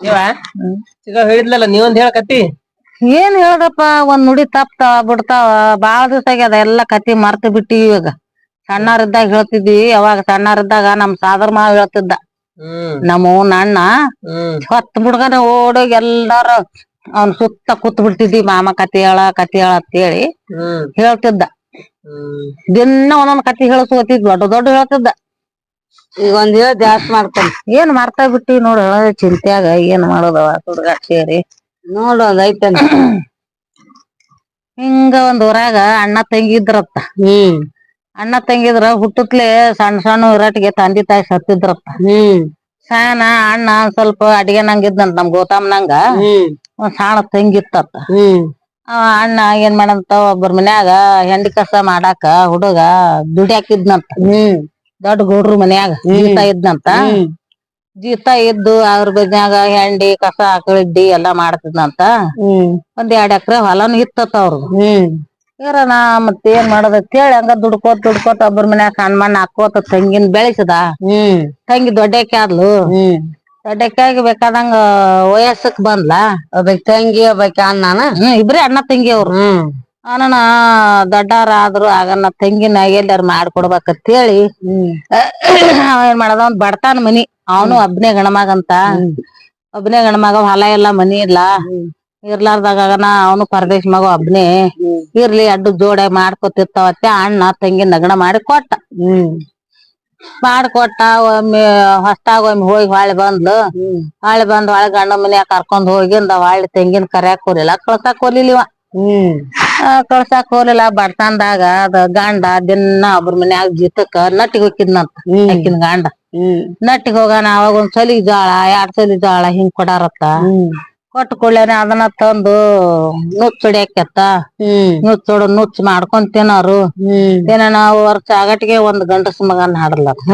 ನೀವ ಈಗ ಹೇಳಿದ್ಲಲ್ಲ ನೀವೊಂದ್ ಹೇಳಕತ್ತಿ. ಏನ್ ಹೇಳ್ದಪ್ಪ, ಒಂದ್ ನುಡಿ ತಪ್ತಾವ ಬಿಡ್ತಾವ. ಬಾಳ ದಿವಸ ಆಗ್ಯದ ಎಲ್ಲಾ ಕತಿ ಮರ್ತ ಬಿಟ್ಟಿವಿ ಇವಾಗ. ಸಣ್ಣಾರಿದ್ದಾಗ ಹೇಳ್ತಿದ್ವಿ. ಅವಾಗ ಸಣ್ಣಾರಿದ್ದಾಗ ನಮ್ ಸಾದರ ಮಾವ ಹೇಳ್ತಿದ್ದ. ನಮ್ಮವ್ವನ ಅಣ್ಣ ಹೊತ್ತ ಬುಡ್ಗನ ಓಡೋಗಿ ಎಲ್ಲಾರ ಅವ್ನ ಸುತ್ತ ಕೂತ್ ಬಿಡ್ತಿದ್ವಿ. ಮಾಮ ಕತಿ ಹೇಳ ಅಂತ ಹೇಳಿ ಹೇಳ್ತಿದ್ದ. ದಿನ್ನ ಒಂದೊಂದ್ ಕತಿ ಹೇಳಸ್ಕೊತಿದ್ವಿ. ದೊಡ್ಡ ದೊಡ್ಡ ಹೇಳ್ತಿದ್ದ. ಈಗ ಒಂದ್ ಹೇಳ ಜಾಸ್ತಿ ಮಾಡ್ತಾನ. ಏನ್ ಮರ್ತ ಬಿಟ್ಟಿವಿ ನೋಡ. ಚಿಂತ್ಯಾಗ ಏನ್ ಮಾಡೋದವ ಸುಡ್ಗಾಡ್ ಸೇರಿ ನೋಡು ಅದ್ ಐತೇನ್. ಹಿಂಗ ಒಂದ್ ಊರಾಗ ಅಣ್ಣ ತಂಗಿ ಇದ್ರತ್ತ. ಅಣ್ಣ ತಂಗಿದ್ರ ಹುಟ್ಟತ್ಲೆ ಸಣ್ಣ ಸಣ್ಣ ಇರಟಿಗೆ ತಂದಿ ತಾಯಿ ಸತ್ತಿದ್ರಪ್ಪ. ಸಾಯನ ಅಣ್ಣ ಸ್ವಲ್ಪ ಅಡ್ಗೆ ನಂಗಿದ್ನಂತ ನಮ್ ಗೋತಮ್ಮನಂಗ. ಒಂದ್ ಸಾಣ ತಂಗಿತ್ತತ್ತ. ಅಣ್ಣ ಏನ್ ಮಾಡಂತ ಒಬ್ಬರ ಮನ್ಯಾಗ ಹೆಂಡಿ ಕಸ ಮಾಡಾಕ ಹುಡುಗ ದುಡ್ಯಾಕಿದ್ನಂತ. ದೊಡ್ಡ ಗೌಡ್ರು ಮನ್ಯಾಗ ಜೀತಾ ಇದ್ನಂತ. ಜೀತ ಇದ್ದು ಅವ್ರ ಬದ್ನ್ಯಾಗ ಹೆಂಡಿ ಕಸ ಆಕಳಿಡ್ಡಿ ಎಲ್ಲಾ ಮಾಡ್ತಿದ್ನಂತ. ಒಂದ್ 2 ಎಕರೆ ಹೊಲನು ಇತ್ತತ ಅವ್ರದು. ಇರನ ಮತ್ ಏನ್ ಮಾಡೋದ ಅಂತೇಳಿ ಹಂಗ ದುಡ್ಕೋತ್ ಒಬ್ಬರ ಮನ್ಯಾಗ ಸಣ್ಣ ಹಾಕೋತ ತಂಗಿನ ಬೆಳೆಸದ. ತಂಗಿ ದೊಡ್ಡ್ಯಾಕಿ ಆದ್ಲು. ದೊಡ್ಡ್ಯಾಕಿ ಆಗಿ ಬೇಕಾದಂಗ ವಯಸ್ಸಕ್ ಬಂದ್ಲ. ಒಬ್ಬಾಕಿ ತಂಗಿ ಒಬ್ಬಾಕಿ ಅಣ್ಣನ. ಇಬ್ರೇ ಅಣ್ಣ ತಂಗಿ ಅವ್ರು. ಅವನನ ದೊಡ್ಡವ್ರ ಆದ್ರು ಆಗನ ತಂಗಿನ ಎಲ್ಲಾರು ಮಾಡ್ಕೊಡ್ಬೇಕಂತ ಹೇಳಿ ಅವ ಏನ್ ಮಾಡದ, ಒಂದ್ ಬಡತನ ಮನಿ. ಅವನು ಒಬ್ನೇ ಗಣಮಗಂತ. ಒಬ್ನೇ ಗಣಮಗ, ಹೊಲ ಇಲ್ಲ ಮನಿ ಇಲ್ಲ. ಇರ್ಲಾರ್ದಾಗನ ಅವನು ಪರದೇಶ ಮಗ ಒಬ್ನೇ. ಇರ್ಲಿ ಅಡ್ಡು ಜೋಡ ಮಾಡ್ಕೊತಿರ್ತಾವತ್ತ ಅಣ್ಣ ತಂಗಿ ಲಗ್ನ ಮಾಡಿ ಕೊಟ್ಟ. ಮಾಡ್ಕೊಟ್ಟ. ಒಮ್ಮೆ ಹೊಸತಾಗ ಒಮ್ಮೆ ಹೋಗಿ ಹೊಳೆ ಬಂದ್ಲು. ಹೊಳೆ ಬಂದ್ ಒಳಗ ಗಂಡನ್ ಮನ್ಯಾಗ ಕರ್ಕೊಂಡ್ ಹೋಗಿಂದ ಹೊಳ್ಳಿ ತಂಗಿನ ಕರ್ಯಾಕ್ ಹೋಲಿಲ್ಲ, ಕಳ್ಸಾಕ್ ಹೋಲಿಲ್ಲ ಇವ. ಕಳ್ಸಾಕ್ ಹೋಲಿಲ್ಲ. ಬಡತನದಾಗ ಅದ ಗಂಡ ದಿನ್ನ ಒಬ್ರ ಮನ್ಯಾಗ ಜೀತಕ್ಕ ನಟ್ಟಿಗ್ ಹೊಕ್ಕಿದ್ನಂತ. ಅಕ್ಕಿನ ಗಂಡ ನಟ್ಟಿಗ್ ಹೋಗನ ಅವಾಗ ಒಂದ್ ಸಲಿಗೆ ಜೋಳ 2 ಸಲಿ ಜೋಳ ಹಿಂಗ್ ಕೊಡಾರತ್ತ. ಕೊಟ್ಟ ಕೂಡ್ಲೇನೆ ಅದನ್ನ ತಂದು ನುಚ್ಚೊಡ್ಯಾಕತ್ತ. ನುಚ್ಚ್ ಮಾಡ್ಕೊಂಡ್ ತಿನ್ನೋರು. ಏನೇನ ವರ್ಷ ಆಗಟ್ಟಿಗೆ ಒಂದ್ ಗಂಡಸ ಮಗನ್ ಹಡ್ಲತ್ತ.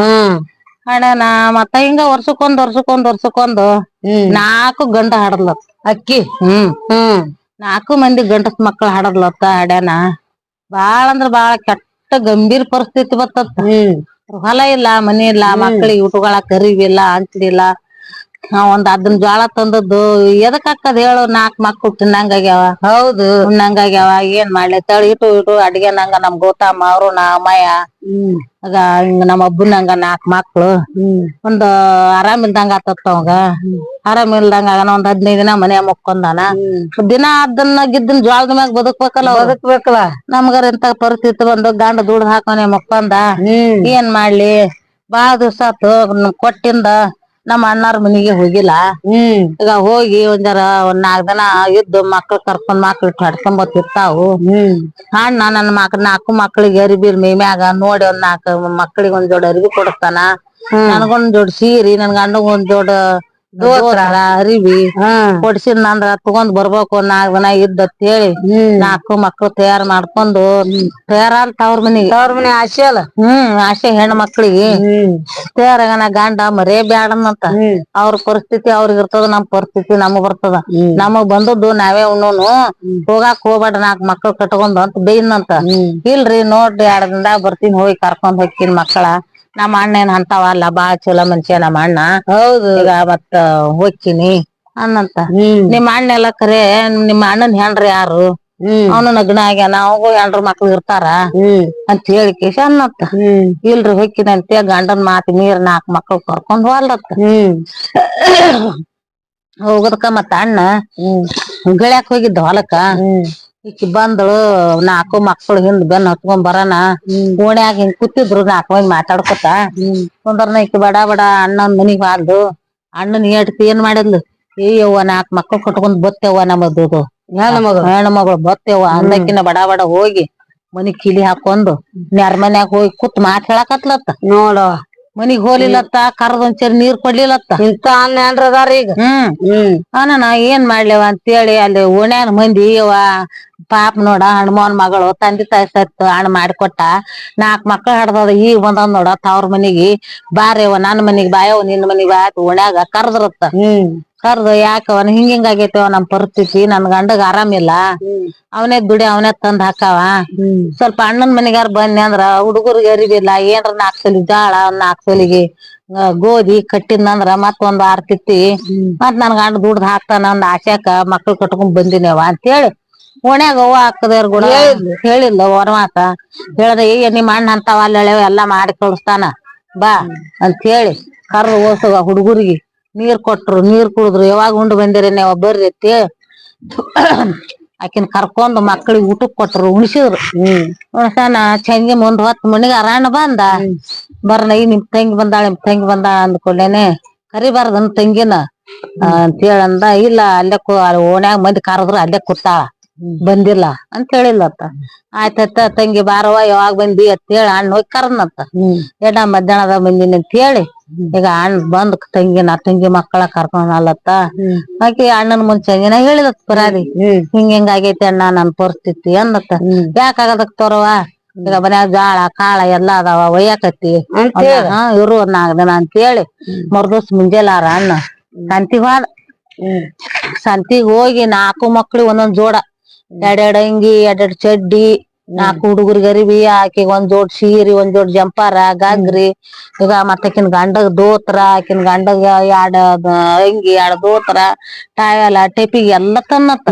ಹಡ್ಯಾನ ಮತ್ತ ಹಿಂಗ ವರ್ಷಕ್ಕೊಂದು 4 ಗಂಡ ಹಡದ್ಲತ್ತ ಅಕ್ಕಿ. 4 ಮಂದಿ ಗಂಡಸ ಮಕ್ಳ ಹಡದ್ಲತ್ತ. ಹಡ್ಯಾನ ಬಾಳ ಅಂದ್ರ ಬಾಳ ಕೆಟ್ಟ ಗಂಭೀರ ಪರಿಸ್ಥಿತಿ ಬತ್ತತ್ತ. ಹೊಲ ಇಲ್ಲ ಮನಿ ಇಲ್ಲ. ಮಕ್ಳಿಗೆ ಊಟಗಳಾಕ ಅರಿವಿಲ್ಲ ಅಂಚಡಿಲ್ಲ. ಒಂದ್ ಅದನ್ ಜ್ವಾಳ ತಂದದ್ದು ಎದಕ್ ಆಕ್ಕದ ಹೇಳು. 4 ಮಕ್ಳು ತಿನ್ನಂಗ ಆಗ್ಯಾವ. ಉಣ್ಣಂಗ ಆಗ್ಯಾವ. ಏನ್ ಮಾಡ್ಲಿ ತಳಿ ಇಟು ಅಡ್ಗೆ ನಂಗ ನಮ್ ಗೋತಮ್ಮ ಅವರು ಅಮ್ಮಯ್ಯ ಆಗ ಹಿಂಗ ನಮ್ಮ ಅಬ್ಬನಂಗ 4 ಮಕ್ಳು. ಒಂದು ಆರಾಮ್ ಇಲ್ದಂಗ ಆತತ್ ಅವಂಗ. ಆರಾಮ್ ಇಲ್ದಂಗ ಆಗನ ಒಂದ್ 15 ದಿನ ಮನ್ಯಾಗ ಮಕ್ಕೊಂಡಾನ. ದಿನ ಅದನ್ನಾಗಿದ್ದನ್ ಜ್ವಾಳದ ಮ್ಯಾಗ ಬದುಕ್ಬೇಕಲ್ಲ. ನಮ್ಗಾರ ಇಂತ ಪರಿಸ್ಥಿತಿ ಬಂದು ಗಂಡ ದುಡ್ಡು ಹಾಕನ ಮಕ್ಕೊಂದ. ಏನ್ ಮಾಡ್ಲಿ. ಬಾಳ ದಿವ್ಸ ಆತು ಕೊಟ್ಟಿಂದ ನಮ್ ಅಣ್ಣಾರ್ ಮನಿಗೆ ಹೋಗಿಲ್ಲ. ಈಗ ಹೋಗಿ ಒಂದರ 4 ದಿನ ಇದ್ದು ಮಕ್ಳ ಕರ್ಕೊಂಡ್ ಮಕ್ಳ ಹೊಡ್ಕೊಂಬತ್ತಿರ್ತಾವು. ಅಣ್ಣ ನನ್ 4 ಮಕ್ಳಿಗೆ ಅರಿಬಿ ಮೈಮ್ಯಾಗ ನೋಡಿ ಒಂದ್ 4 ಮಕ್ಳಿಗೆ ಒಂದ್ ಜೋಡ್ ಅರಿವಿ ಕೊಡಸ್ತಾನ. ನನ್ಗೊಂದ್ ಜೋಡ್ ಸೀರಿ, ನನ್ ಗಂಡಗ ಒಂದ್ ಜೋಡ್ ದೋತ್ರ ಅರಿವಿ ಕೊಡ್ಸಿದ ಅಂದ್ರ ತಗೊಂಡ್ ಬರ್ಬೇಕು. 4 ದಿನ ಇದ್ದತ್ ಹೇಳಿ 4 ಮಕ್ಳು ತಯಾರ್ ಮಾಡ್ಕೊಂಡು ತಯಾರಲ್ ತವ್ರ ಮನಿಗೆ. ಆಸೆ ಅಲ್ಲ. ಆಸೆ ಹೆಣ್ಣು ಮಕ್ಳಿಗೆ ತಯಾರಗನ ಗಂಡ ಮರೇ ಬ್ಯಾಡನಂತ. ಅವ್ರ ಪರಿಸ್ಥಿತಿ ಅವ್ರಿಗ ಇರ್ತದ. ನಮ್ ಪರಿಸ್ಥಿತಿ ನಮಗ್ ಬರ್ತದ. ನಮಗ್ ಬಂದದ್ದು ನಾವೇ ಉಣ್ಣೋನು. ಹೋಗಾಕ್ ಹೋಗಬೇಡ 4 ಮಕ್ಳ ಕಟ್ಕೊಂಡ್ ಅಂತ ಬೈದ್ನಂತ. ಇಲ್ರಿ ನೋಡ್ರಿ 2 ದಿನದಾಗ ಬರ್ತೀನಿ. ಹೋಗಿ ಕರ್ಕೊಂಡ್ ಹೋಗ್ತೀನಿ ಮಕ್ಕಳ. ನಮ್ಮ ಅಣ್ಣ ಏನ್ ಅಂತವಲ್ಲ ಬಾಳ ಚಲೋ ಮನ್ಷ್ಯ ನಮ್ಮ ಅಣ್ಣ. ಈಗ ಮತ್ತ ಹೋಗ್ತೀನಿ ಅನ್ನಂತ. ನಿಮ್ ಅಣ್ಣ ಎಲ್ಲ ಕರೆ ನಿಮ್ಮ ಅಣ್ಣನ್ ಹೆಂಡ್ರ ಯಾರು. ಅವನು ನಗ್ನ ಆಗ್ಯಾನ. ಅವಂಗೂ 2 ಮಕ್ಳು ಇರ್ತಾರ ಅಂತ ಹೇಳಿಕೇಶ ಅನ್ನತ್ತ. ಇಲ್ರಿ ಹೊಕ್ಕಿನ ಅಂತೆ ಗಂಡನ್ ಮಾತ್ ಮೀರ್ 4 ಮಕ್ಳು ಕರ್ಕೊಂಡ್ ಹೋಗ್ಲತ್ತ. ಹೋಗದಕ ಮತ್ತ ಅಣ್ಣ ಗಳಕ್ ಹೋಗಿದ್ದ ಹೊಲಕ್ಕ. ಈಕಿ ಬಂದಳು 4 ಮಕ್ಳು ಹಿಂದ್ ಬೆನ್ ಹತ್ಕೊಂಡ್ ಬರಾನ. ಓಣ್ಯಾಗ ಹಿಂಗ ಕೂತಿದ್ರು 4 ಮಂದಿ ಮಾತಾಡ್ಕೊತ. ಕುಂದರ್ನ ಈಕಿ ಬಡ ಬಡ ಅಣ್ಣಂದ್ ಮನಿಗ್ ಹೋದ್ಲು. ಅಣ್ಣನ್ ಏಟತಿ ಏನ್ ಮಾಡಿದ್ಲು. ಯವ್ವ 4 ಮಕ್ಳು ಕಟ್ಕೊಂಡ್ ಬತ್ತೇವ್ವ ನಮ್ಮದು ಹೆಣ್ಣು ಮಗಳು ಬತ್ತೇವ್ವ ಅಂದಕಿನ ಬಡ ಬಡ ಹೋಗಿ ಮನಿಗ್ ಕಿಲಿ ಹಾಕೊಂಡು ನೆರ ಮನ್ಯಾಗ ಹೋಗಿ ಕೂತ್ ಮಾತ್ ಹೇಳಕತ್ಲತ್ತ. ನೋಡು ಮನಿಗ್ ಹೋಲಿಲ್ಲತ್ತ. ಕರ್ದ ಒಂಚರಿ ನೀರ್ ಕೊಡ್ಲಿಲ್ಲತ್ತ. ಇಂತ ಅಣ್ಣ ಹೆಂಡ್ರ ಅದಾರ ಈಗ. ಅನನ ಏನ್ ಮಾಡ್ಲೇವ ಅಂತೇಳಿ ಅಲ್ಲಿ ಓಣ್ಯಾನ ಮಂದಿ ಯವ್ವ ಪಾಪ ನೋಡ ಹಣ್ಮವನ್ ಮಗಳು ತಂದೆ ತಾಯಿ ಸತ್ತು ಹಣ್ಣ ಮಾಡಿಕೊಟ್ಟ. 4 ಮಕ್ಳ ಹಡ್ದದ ಈಗ ಬಂದದ್ ನೋಡ ತವ್ರ ಮನಿಗಿ. ಬಾರ್ಯವ್ವ ನನ್ ಮನಿಗ್ ಬಾಯವ್ವ ನಿನ್ ಮನಿಗ್ ಬಾ ಓಣ್ಯಾಗ ಕರ್ದ್ರತ್ತ. ಕರ್ದು ಯಾಕವ್ವ ಹಿಂಗಿಂಗ ಆಗೇತಿವ ನಮ್ ಪರಿಸ್ಥಿತಿ. ನನ್ ಗಂಡಗ್ ಆರಾಮಿಲ್ಲ. ಅವನೇ ದುಡಿ ಅವನೇ ತಂದ್ ಹಾಕಾವ. ಸ್ವಲ್ಪ ಅಣ್ಣನ್ ಮನಿಗಾರ ಬನ್ನಿ ಅಂದ್ರ ಹುಡುಗರ್ಗೆ ಅರಿವಿಲ್ಲ. ಏನ್ರ 4 ಸಲಿ ಜಾಳ 4 ಸಲಿಗೆ ಗೋಧಿ ಕಟ್ಟಿದ್ನಂದ್ರ ಮತ್ತೊಂದ್ 6 ತಿತ್ತಿ ಮತ್ ನನ್ ಗಂಡ ದುಡ್ದು ಹಾಕ್ತಾನ ಒಂದ್ ಆಶ್ಯಾಕ ಮಕ್ಳು ಕಟ್ಕೊಂಡ್ ಬಂದಿನೇವ ಅಂತೇಳಿ ಓಣ್ಯಾಗ ಅವ್ವ ಅಕ್ಕದೇವ್ರ ಕೂಡ ಹೇಳಿಲ್ಲ ವರಮಾತ ಹೇಳ್ದ ಈಗ ನಿಮ್ಮ ಅಣ್ಣ ಅಂತವ ಅಲ್ಲೆಳೆವ ಎಲ್ಲಾ ಮಾಡಿ ಕಳಿಸ್ತಾನ ಬಾ ಅಂತ ಹೇಳಿ ಕರ್ದು ಓಸಗ ಹುಡುಗರಿಗೆ ನೀರ್ ಕೊಟ್ರು ನೀರ್ ಕುಡಿದ್ರು ಯಾವಾಗ ಉಂಡು ಬಂದಿರಿ ನೀವ್ ಬರ್ರಿ ಅಂತೇಳಿ ಆಕಿನ್ ಕರ್ಕೊಂಡ್ ಮಕ್ಳಿಗೆ ಊಟಕ್ ಕೊಟ್ರು ಉಣಸಿದ್ರು ಉಣಸಾನ ಚಂಗಿ ಮುಂದ್ ಹೊತ್ ಮನಿಗ್ ಅರಾಣ ಬಂದ ಬರ್ನ ಈ ನಿಮ್ ತಂಗಿ ಬಂದಾಳ ಅಂದ್ಕೊಳ್ಳೇನೆ ಕರಿಬಾರ್ದನ್ ತಂಗಿನ ಅಂತೇಳಂದ ಇಲ್ಲ ಅಲ್ಲೇ ಓಣ್ಯಾಗ ಮಂದಿ ಕರದ್ರು ಅಲ್ಲೇ ಕೂತಾಳ ಬಂದಿಲ್ಲ ಅಂತ ಹೇಳಿಲ್ಲತ್ತ ಆಯ್ತತ್ತ ತಂಗಿ ಬಾರವ ಯಾವಾಗ ಬಂದಿ ಅಂತ ಹೇಳಿ ಅಣ್ಣ ಹೋಗಿ ಕರ್ದನತ್ತ ಎಡ ಮಧ್ಯಾಹ್ನದ ಬಂದಿನಿ ಅಂತ ಹೇಳಿ ಈಗ ಅಣ್ಣ ಬಂದ್ ತಂಗಿ ಮಕ್ಕಳ ಕರ್ಕೊಂಡಲತ್ತ ಆಕಿ ಅಣ್ಣನ ಮುಂಚೆಂಗಿನ ಹೇಳಿದತ್ ಪರಾದಿ ಹಿಂಗ ಆಗೈತಿ ಅಣ್ಣ ನನ್ ಪರಿಸ್ಥಿತಿ ಅಂದತ್ತ ಯಾಕಾಗದಕ್ ತೋರವ ಈಗ ಮನ್ಯಾಗ ಜಾಳ ಕಾಳ ಎಲ್ಲಾ ಅದಾವ ಒಯ್ಯಕತಿ ಇರು 4 ದಿನ ಅಂತ ಹೇಳಿ ಮರ್ದಸ್ ಮುಂಜೆಲಾರ ಅಣ್ಣ ಸಂತಿಗ್ ಹೋದ ಸಂತಿಗ್ ಹೋಗಿ 4 ಮಕ್ಳಿಗೆ ಒಂದೊಂದ್ ಜೋಡ 2 ಅಂಗಿ 2 ಚಡ್ಡಿ 4 ಹುಡುಗರಿಗೆ ಅರಿವಿ ಆಕಿಗ್ ಒಂದ್ ಜೋಡ್ ಸೀರಿ ಒಂದ್ ಜೋಡ್ ಜಂಪಾರ ಗಾಗ್ರಿ ಈಗ ಮತ್ತಕಿನ್ ಗಂಡಗ್ ದೋತ್ರ ಆಕಿನ್ ಗಂಡಗ 2 ಅಂಗಿ 2 ದೋತ್ರ ಟಾವೆಲ ಟೆಪಿಗೆ ಎಲ್ಲ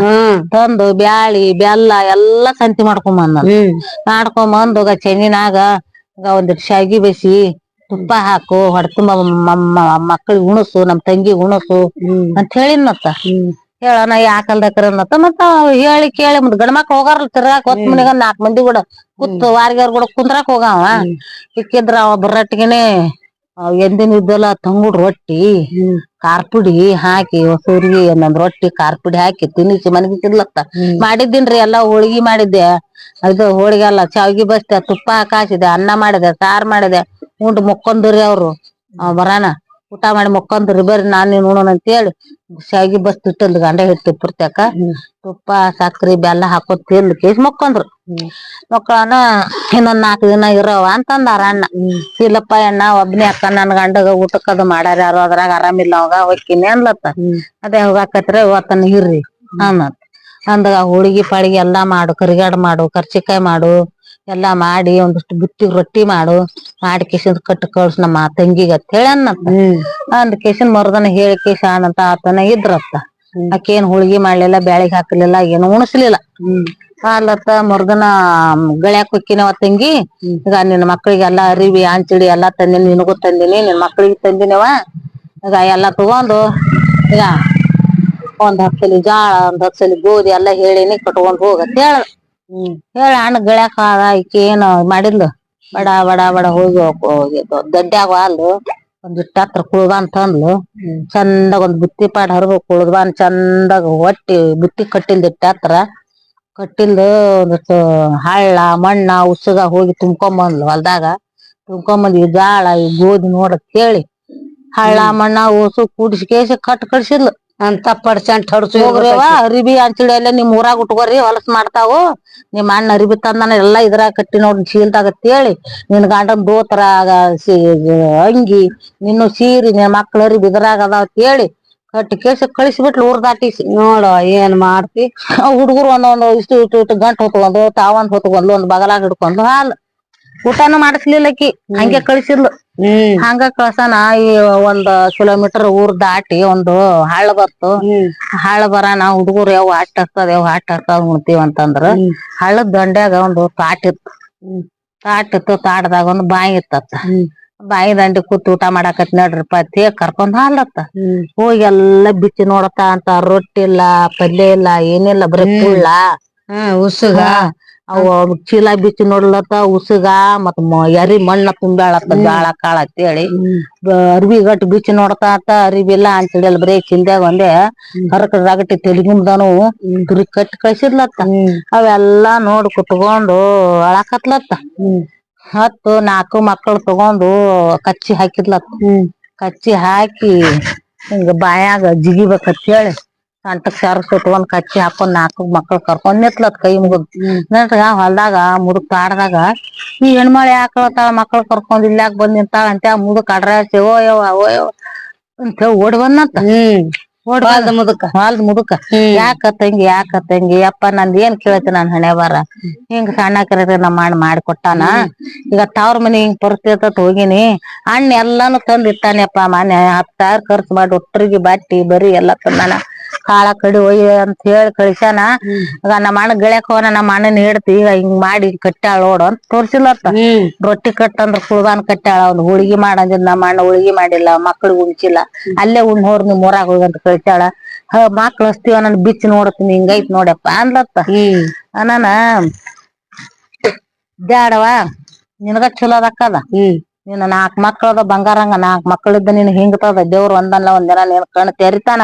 ತಂದು ಬ್ಯಾಳಿ ಬೆಲ್ಲ ಎಲ್ಲಾ ಸಂತಿ ಮಾಡ್ಕೊಂಬಂದು ಚೆನ್ನಿನಾಗ ಒಂದಿಟ್ ಶಾವಿಗೆ ಬೇಸಿ ತುಪ್ಪ ಹಾಕು ಹೊಡ್ತುಂಬ ಮಕ್ಕಳಿಗೆ ಉಣಸು ನಮ್ ತಂಗಿ ಉಣಸು ಅಂತ ಹೇಳಿನತ್ತ ಹೇಳಣ ಯಾಕಲ್ದಕ್ರನತ್ತ ಮತ್ತ ಹೇಳಿ ಕೇಳಿ ಮತ್ ಗಂಡ್ಮಕ್ಳು ಹೋಗಾರಲ್ ತಿರ್ಗಾಕ್ ಹೊತ್ ಮನಿಗ 4 ಮಂದಿ ಕೂಡ ಕೂತ್ ವಾರಗಾರ್ ಕೂಡ ಕುಂದ್ರಾಕ್ ಹೋಗವ ಸಿಕ್ಕಿದ್ರ ಅವ ಬರಟ್ಟಿಗೆನೆ ಎಂದಿನ ಇದ್ದಲ್ಲ ತಂಗುಡ್ ರೊಟ್ಟಿ ಕಾರ್ಪುಡಿ ಹಾಕಿ ಹೊಸೂರ್ಗಿ ಒಂದೊಂದ್ ರೊಟ್ಟಿ ಕಾರ್ಪುಡಿ ಹಾಕಿ ತಿನಿಸಿ ಮನಗಿ ತಿನ್ಲತ್ತ ಮಾಡಿದ್ದೀನ್ರಿ ಎಲ್ಲಾ ಹೋಳ್ಗಿ ಮಾಡಿದ್ದೆ ಇದು ಹೋಳಿಗೆ ಎಲ್ಲ ಶಾವಿಗೆ ಬಸ್ತೆ ತುಪ್ಪ ಕಾಸಿದೆ ಅನ್ನ ಮಾಡಿದೆ ಸಾರು ಮಾಡಿದೆ ಉಂಡು ಮುಕ್ಕೊಂದ್ರಿ ಅವ್ರು ಬರಾನ ಊಟ ಮಾಡಿ ಮುಕ್ಕೊಂದ್ರಿ ಬರ್ರಿ ನಾನ್ ನೀನ್ ಉಣೋಣ ಅಂತ ಹೇಳಿ ಶಾವಿಗೆ ಬಸ್ತಿ ಇಟ್ಟಲ್ ಗಂಡ ಹಿಟ್ಟಿ ಪುರ್ತಕ ತುಪ್ಪ ಸಕ್ರಿ ಬೆಲ್ಲ ಹಾಕೋದ್ ತಿಂದ್ ಕೇಸ್ ಮಕ್ಕೊಂಡ್ರು ಮಕ್ಕಳನ ಇನ್ನೊಂದ್ 4 ದಿನ ಇರವ ಅಂತಂದಾರ ಅಣ್ಣ ಇಲ್ಲಪ್ಪ ಅಣ್ಣ ಒಬ್ನೇ ಅಕ್ಕ ನನ್ ಗಂಡಗ ಊಟಕ್ಕದು ಮಾಡಾರ ಯಾರು ಅದ್ರಾಗ ಆರಾಮಿಲ್ಲ ಅವಾಗ ಹೊಕ್ಕಿನಿ ಅನ್ಲತ್ತ ಅದೇ ಹೋಗಾಕತ್ರಿ ಇವತ್ತನ ಇರ್ರಿ ಅನ್ನತ್ ಅಂದಾಗ ಹೋಳಿಗಿ ಪಾಳಿಗೆ ಎಲ್ಲಾ ಮಾಡು ಕರಿಗಾಡು ಮಾಡು ಕರ್ಚಿಕಾಯಿ ಮಾಡು ಎಲ್ಲಾ ಮಾಡಿ ಒಂದಿಷ್ಟು ಬುತ್ತಿ ರೊಟ್ಟಿ ಮಾಡು ಮಾಡಿ ಕಿಶನ್ ಕಟ್ಟ ಕಳ್ಸ ನಮ್ಮ ತಂಗಿಗ ಅಂತ ಹೇಳಿ ಅನ್ನತ್ತ ಅಂದ್ ಕಿಶನ್ ಮರ್ದನ ಹೇಳಿ ಕಿಶ ಅಂತ ಆತನ ಇದ್ರತ್ತ ಆಕೇನ್ ಹೋಳ್ಗಿ ಮಾಡ್ಲಿಲ್ಲ ಬ್ಯಾಳಿಗ್ ಹಾಕ್ಲಿಲ್ಲ ಏನು ಉಣಸ್ಲಿಲ್ಲ ಅಲತ್ತ ಮರ್ದನ ಗಳಕ್ ಹೊಕ್ಕಿನವ ತಂಗಿ ಈಗ ನಿನ್ ಮಕ್ಳಿಗೆಲ್ಲಾ ಅರಿವಿ ಅಂಚಿಡಿ ಎಲ್ಲಾ ತಂದಿನಿ ನಿನಗೂ ತಂದಿನಿ ನಿನ್ ಮಕ್ಳಿಗೆ ತಂದಿನವ ಈಗ ಎಲ್ಲಾ ತಗೊಂಡು ಈಗ ಒಂದ್ 10 ಸಲಿ ಜಾಳ ಒಂದ್ 10 ಸಲಿ ಗೋಧಿ ಎಲ್ಲಾ ಹೇಳಿನಿ ಕಟ್ಕೊಂಡ್ ಹೋಗತ್ ಹೇಳ ಹೇಳ ಅಣ್ಣ ಗಳಕ್ ಈಕಿ ಏನು ಮಾಡಿದ್ಲು ಬಡ ಬಡ ಬಡ ಹೋಗಿ ದಡ್ಡ್ಯಾಗ ಹಾಲು ಒಂದಿಟ್ಟ ಹತ್ರ ಕುಳ್ಗನ್ ತಂದ್ಲು ಚಂದಾಗ ಒಂದ್ ಬುತ್ತಿ ಪಾಡ್ ಹರ್ಬ ಕುಳ್ದಬನ್ ಚಂದಾಗ ಹೊಟ್ಟಿ ಬುತ್ತಿ ಕಟ್ಟಿಲ್ದಿಟ್ಟ ಹತ್ರ ಕಟ್ಟಿಲ್ದು ಒಂದಷ್ಟು ಹಳ್ಳ ಮಣ್ಣ ಉಸಗ ಹೋಗಿ ತುಂಬ್ಕೊಂಬಂದ್ಲು ಹೊಲ್ದಾಗ ತುಂಬ್ಕೊಂಬಂದ್ ಈ ಜಾಳ ಈ ಗೋಧಿ ನೋಡತ್ ಕೇಳಿ ಹಳ್ಳ ಮಣ್ಣ ಓಸು ಕೂಡ್ಸಿ ಕೇಸಿ ಕಟ್ ಕಡ್ಸಿದ್ಲು ಅಂತ ಪಡ್ಸಂಟ್ ಹೋಗ್ರಿವ ಅರಿಬಿ ಅಂಚಳಿ ಎಲ್ಲ ನಿಮ್ ಊರಾಗ ಉಟ್ಕೋರಿ ಹೊಲಸ್ ಮಾಡ್ತಾವು ನಿಮ್ ಅಣ್ಣ ಅರಿಬಿ ತಂದಾನ ಎಲ್ಲಾ ಇದ್ರಾಗ ಕಟ್ಟಿ ನೋಡ್ರಿ ಶೀಲ್ದಾಗತ್ ಹೇಳಿ ನಿನ್ ಗಂಡನ್ ದೋತ್ರ ಅಂಗಿ ನಿನ್ನ ಸೀರಿ ನಿನ್ ಮಕ್ಳ ಅರಿಬಿ ಇದ್ರಾಗ ಅದಾವತ್ ಹೇಳಿ ಕಟ್ಟಿ ಕೇಸಿ ಕಳಿಸಿ ಬಿಟ್ಲು ಊರ್ ದಾಟಿಸಿ ನೋಡ ಏನ್ ಮಾಡ್ತಿ ಹುಡುಗರು ಒಂದೊಂದು ಇಷ್ಟು ಗಂಟ್ ಹೊತ್ಕೊಂಡು ತಾವಂದ್ ಹೊತ್ಕೊಂಡು ಒಂದ್ ಬಗಲಾಗ ಹಿಡ್ಕೊಂಡು ಹಾಲ್ ಊಟನು ಮಾಡಿಸ್ಲಿಲ್ಲಕಿ ಹಂಗೆ ಕಳ್ಸಿದ್ಲು ಹಂಗ ಕಳ್ಸನ ಈ 1 ಕಿಲೋಮೀಟರ್ ಊರ್ ದಾಟಿ ಒಂದು ಹಳ್ಳ ಬತ್ತು ಹಳ್ಳ ಬರಾನ ಹುಡುಗರು ಯಾವ ಆಟ ಉಣ್ತಿವ ಅಂತಂದ್ರ ಹಳ್ಳದ ದಂಡ್ಯಾಗ ಒಂದು ತಾಟ್ ಇತ್ತು ತಾಟದಾಗ ಒಂದು ಬಾಯಿ ಇತ್ತತ್ತ ಬಾಯಿ ದಂಡಿ ಕೂತ್ ಊಟ ಮಾಡಾಕತ್ ನಡ್ರಿಪಾ ಅಂತ ಕರ್ಕೊಂಡ್ ಹಾಲತ್ತ ಹೋಗಿ ಎಲ್ಲಾ ಬಿಚ್ಚಿ ನೋಡತ ಅಂತ ರೊಟ್ಟಿ ಇಲ್ಲ ಪಲ್ಯ ಇಲ್ಲ ಏನಿಲ್ಲ ಬರೀ ಕುಳ್ಳ ಉಸುಗ ಅವು ಚೀಲ ಬಿಚ್ಚಿ ನೋಡ್ಲತ್ತ ಉಸುಗ ಮತ್ ಎರಿ ಮಣ್ಣ ತುಂಬ್ಯಾಳತ್ತ ಜಾಳ ಕಾಳ ಅಂತೇಳಿ ಅರ್ಬಿ ಗಟ್ಟ ಬಿಚ್ಚಿ ನೋಡ್ತಾತ ಅರಿಬಿಲ್ಲ ಅಂಚಳಿಯಲ್ ಬರೀ ಚಿಲ್ದಾಗ ಒಂದೆ ಹರಕ ರಗಟಿ ತೆಲಿಗುಂದನು ತುರಿ ಕಟ್ಟಿ ಕಳ್ಸಿದ್ಲತ್ತ ಅವೆಲ್ಲಾ ನೋಡ್ ಕುತ್ಕೊಂಡು ಅಳಕತ್ಲತ್ತ ಹತ್ತು 4 ಮಕ್ಕಳು ತಗೊಂಡು ಕಚ್ಚಿ ಹಾಕಿದ್ಲತ್ತ ಕಚ್ಚಿ ಹಾಕಿ ಹಿಂಗ ಬಾಯಾಗ ಜಿಗಿಬೇಕತ್ ಹೇಳಿ ಕಂಠಕ್ ಸೆರಗ್ ಕಚ್ಚಿ ಹಾಕೊಂಡ್ 4 ಮಕ್ಳು ಕರ್ಕೊಂಡ್ ನಿತ್ಲತ್ ಕೈ ಮುಗದ್ ನಟ್ಗ ಹೊಲ್ದಾಗ ಮುದುಕ್ ತಾಡ್ದಾಗ ಈ ಹೆಣ್ಮಳ ಯಾಕಳತಾಳ ಮಕ್ಳ ಕರ್ಕೊಂಡ್ ಇಲ್ಯಾಕ್ ಬಂದ್ ನಿಂತಾಳ ಅಂತ ಮುದುಕ್ ಅಡ್ರಾಸಿ ಓಯವ್ವ ಅಂತ ಓಡಿ ಬಂದ್ನಂತ ಹೊಲ್ದ ಮುದಕ ಹೊಲ್ದ ಮುದುಕ ಯಾಕ ತಂಗಿ ಅಪ್ಪ ನಂದ್ ಏನ್ ಕೇಳತಿ ನಾನ್ ಹಣೆ ಬಾರ ಹಿಂಗ ಸಣ್ಣಕರ ನಮ್ಮ ಅಣ್ಣ ಮಾಡಿಕೊಟ್ಟಾನ ಈಗ ತವ್ರ ಮನಿ ಹಿಂಗ್ ಪರಿಸ್ಥಿತಿ ಹೋಗಿನಿ ಅಣ್ಣ ಎಲ್ಲಾನು ತಂದ್ ಇಟ್ಟಾನಪ್ಪ ಮನೆ 10,000 ಖರ್ಚು ಮಾಡಿ ಒಟ್ರಿಗೆ ಬಟ್ಟಿ ಬರಿ ಎಲ್ಲಾ ತಂದಾನ ಕಾಳ ಕಡಿ ಒಯ್ಯ ಅಂತ ಹೇಳಿ ಕಳಿಸ್ಯಾನ ಈಗ ನಮ್ಮ ಅಣ್ಣ ಗೆಳೆಯಕ್ ಹೋನ ನಮ್ಮ ಅಣ್ಣನ ಹೇಳ್ತಿ ಈಗ ಹಿಂಗ್ ಮಾಡಿ ಕಟ್ಟ್ಯಾಳ ನೋಡು ಅಂತ ತೋರ್ಸಿಲ್ಲತ್ತ ರೊಟ್ಟಿ ಕಟ್ಟಂದ್ರ ಕುಳ್ಬಾನ್ ಕಟ್ಟ್ಯಾಳ ಅವ್ನು ಹೋಳಿಗಿ ಮಾಡಂದಿದ್ ನಮ್ಮ ಅಣ್ಣ ಹೋಳಿಗಿ ಮಾಡಿಲ್ಲ ಮಕ್ಳಿಗೆ ಉಣ್ಸಿಲ್ಲ ಅಲ್ಲೇ ಉಣ್ ಹೋರ್ ನಿಮ್ ಊರಾಗ ಹೋಗಂತ ಕಳಿಸ್ಯಾಳ ಮಕ್ಳು ಹಸ್ತೀವ ನನ್ ಬಿಚ್ಚ ನೋಡತ್ತೀನಿ ಹಿಂಗೈತ್ ನೋಡಪ್ಪ ಅನ್ಲತ್ತ ಅನಾನ ಬ್ಯಾಡವಾ ನಿನಗ ಚಲೋ ಅದಕ್ಕದ ನೀನ್ 4 ಮಕ್ಳದ ಬಂಗಾರಂಗ 4 ಮಕ್ಳಿದ್ದ ನೀನ್ ಹಿಂಗತದ ದೇವ್ರ ಒಂದಲ್ಲ ಒಂದಿನ ನೀನ್ ಕಣ್ ತೆರಿತಾನ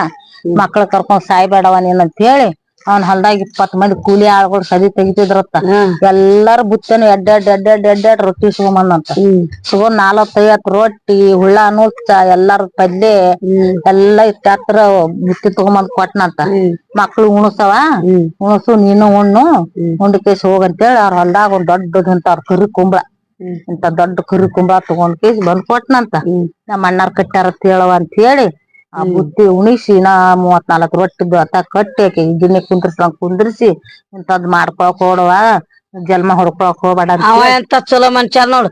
ಮಕ್ಳ ಕರ್ಕೊಂಡ್ ಸಾಯ್ಬೇಡವ ನೀನ್ ಅಂತ ಹೇಳಿ ಅವ್ನ್ ಹೊಲ್ದಾಗ 20 ಮಂದಿ ಕೂಲಿ ಆಳ್ಗಳು ಸದಿ ತೆಗಿತಿದ್ರತ್ತ ಎಲ್ಲಾರು ಬುತ್ತನು ಎಡ್ಡಾಡ್ ರೊಟ್ಟಿ ಸುಗಮಂದಂತ ಸುಗಮ್ 40-50 ರೊಟ್ಟಿ ಹುಳ್ಳ ನುಚ್ಚ ಎಲ್ಲಾರ ಪಲ್ಲೆ ಎಲ್ಲಾ ಇಟ್ಟತ್ರ ಬುತ್ತಿ ತಗೊಂಬಂದ್ ಕೊಟ್ನಂತ ಮಕ್ಳು ಉಣಸವ ಉಣಸು ನೀನು ಉಣ್ಣು ಉಂಡಕೇಶ್ ಹೋಗಂತೇಳಿ ಅವ್ರ ಹೊಲ್ದಾಗ ಒಂದ್ ದೊಡ್ಡದಂತ ಅವ್ರ ಕರಿ ಕುಂಬಳ ಇಂತ ದೊಡ್ಡ ಕರಿ ಕುಂಬಳ ತಗೊಂಡ್ ಕೇಸಿ ಬಂದ್ ಕೊಟ್ನಂತ ನಮ್ಮ ಅಣ್ಣಾರ್ ಕಟ್ಟ್ಯಾರ ಹೇಳವ ಅಂತ ಹೇಳಿ ಆ ಬುತ್ತಿ ಉಣಿಸಿ 34 ರೊಟ್ಟಿ ಅತ್ತ ಕಟ್ಟಿ ಆಕಿ ಗಿಣ್ಣಿ ಕುಂದ್ರಿಸಿ ಇಂತದ್ ಮಾಡ್ಕೊಳಕ್ ಹೋಡವ ಜಲ್ಮ ಹೊಡ್ಕೊಳಕ್ ಹೋಗ್ಬೇಡ ಎಂತ ಚಲೋ ಮನುಷ್ಯ ನೋಡು